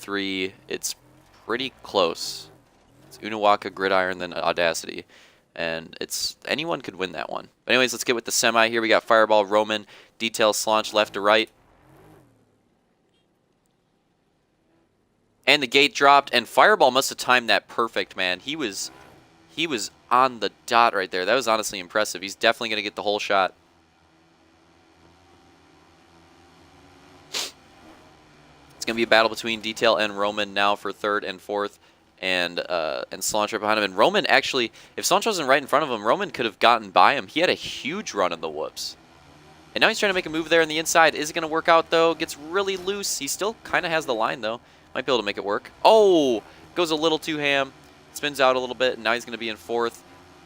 3, it's pretty close. It's Unawaka, Gridiron, then Audacity. And it's anyone could win that one. But anyways, let's get with the semi here. We got Fireball, Roman, Detail, Slaunch left to right. And the gate dropped, and Fireball must have timed that perfect, man. He was on the dot right there. That was honestly impressive. He's definitely going to get the whole shot. It's going to be a battle between Detail and Roman now for 3rd and 4th, and Slaunch right behind him. And Roman actually, if Slaunch wasn't right in front of him, Roman could have gotten by him. He had a huge run in the whoops. And now he's trying to make a move there on the inside. Is it going to work out, though? Gets really loose. He still kind of has the line, though. Might be able to make it work. Oh! Goes a little too ham. Spins out a little bit, and now he's going to be in 4th.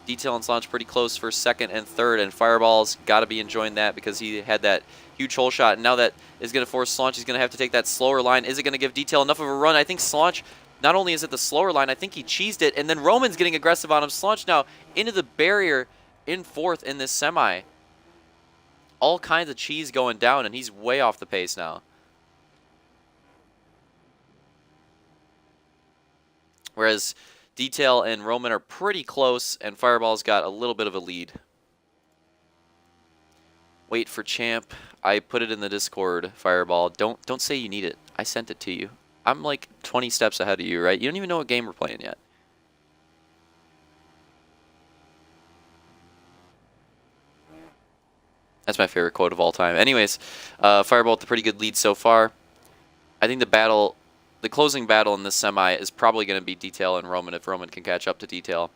Detail and Slaunch pretty close for 2nd and 3rd, and Fireball's got to be enjoying that because he had that huge hole shot. And now that is going to force Slaunch. He's going to have to take that slower line. Is it going to give Detail enough of a run? I think Slaunch, not only is it the slower line, I think he cheesed it, and then Roman's getting aggressive on him. Slaunch now into the barrier in 4th in this semi. All kinds of cheese going down, and he's way off the pace now. Whereas Detail and Roman are pretty close, and Fireball's got a little bit of a lead. Wait for Champ. I put it in the Discord, Fireball. Don't say you need it. I sent it to you. I'm like 20 steps ahead of you, right? You don't even know what game we're playing yet. That's my favorite quote of all time. Anyways, Fireball with a pretty good lead so far. I think the closing battle in this semi is probably going to be Detail and Roman if Roman can catch up to Detail.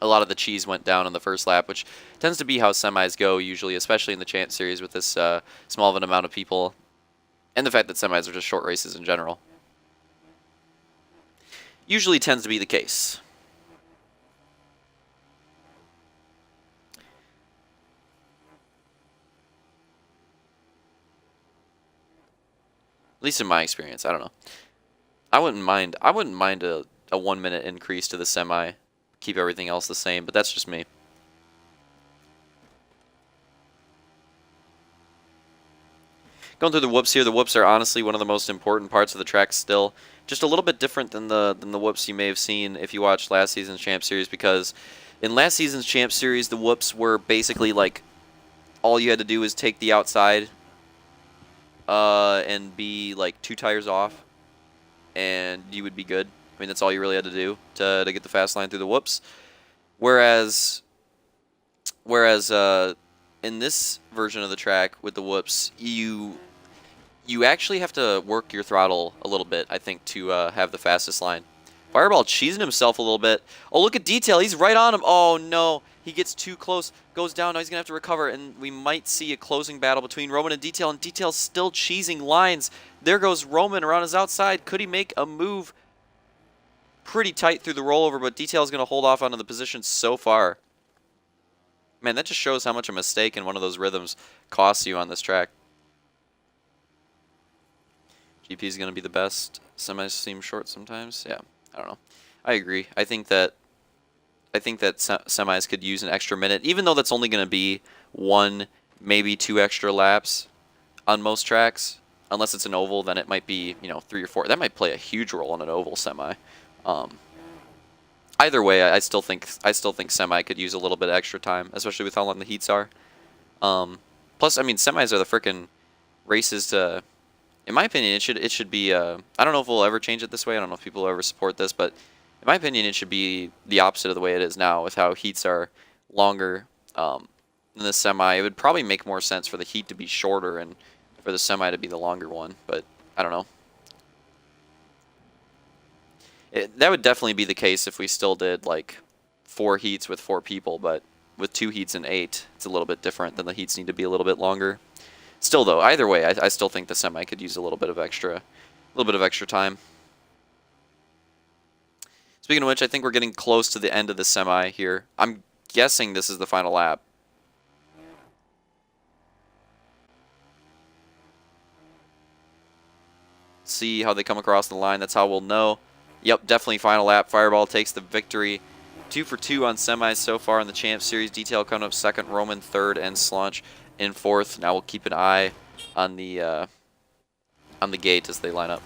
A lot of the cheese went down in the first lap, which tends to be how semis go usually, especially in the Champ Series with this small of an amount of people. And the fact that semis are just short races in general. Usually tends to be the case. At least in my experience, I don't know. I wouldn't mind a 1 minute increase to the semi, keep everything else the same, but that's just me. Going through the whoops here, the whoops are honestly one of the most important parts of the track still. Just a little bit different than the whoops you may have seen if you watched last season's Champ Series, because in last season's Champ Series, the whoops were basically like all you had to do was take the outside and be like 2 tires off, and you would be good. I mean, that's all you really had to do to get the fast line through the whoops. Whereas in this version of the track with the whoops, you actually have to work your throttle a little bit, I think, to have the fastest line. Fireball cheesing himself a little bit. Oh, look at Detail. He's right on him. Oh, no. He gets too close, goes down. Now he's going to have to recover, and we might see a closing battle between Roman and Detail's still cheesing lines. There goes Roman around his outside. Could he make a move? Pretty tight through the rollover, but Detail's going to hold off onto the position so far. Man, that just shows how much a mistake in one of those rhythms costs you on this track. GP is going to be the best. Semis seem short sometimes. Yeah, I don't know. I agree. I think that semis could use an extra minute, even though that's only going to be 1, maybe 2 extra laps on most tracks. Unless it's an oval, then it might be 3 or 4. That might play a huge role in an oval semi. Either way, I still think semi could use a little bit of extra time, especially with how long the heats are. Plus, I mean, semis are the frickin' races to. In my opinion, it should be. I don't know if we'll ever change it this way. I don't know if people will ever support this, but in my opinion, it should be the opposite of the way it is now, with how heats are longer than the semi. It would probably make more sense for the heat to be shorter and for the semi to be the longer one, but I don't know. That would definitely be the case if we still did like 4 heats with 4 people, but with 2 heats and 8, it's a little bit different. Then the heats need to be a little bit longer. Still, though, either way, I still think the semi could use a little bit of extra time. Speaking of which, I think we're getting close to the end of the semi here. I'm guessing this is the final lap. See how they come across the line. That's how we'll know. Yep, definitely final lap. Fireball takes the victory. 2 for 2 on semis so far in the Champ Series. Detail coming up 2nd, Roman 3rd, and Slaunch in 4th. Now we'll keep an eye on the gate as they line up.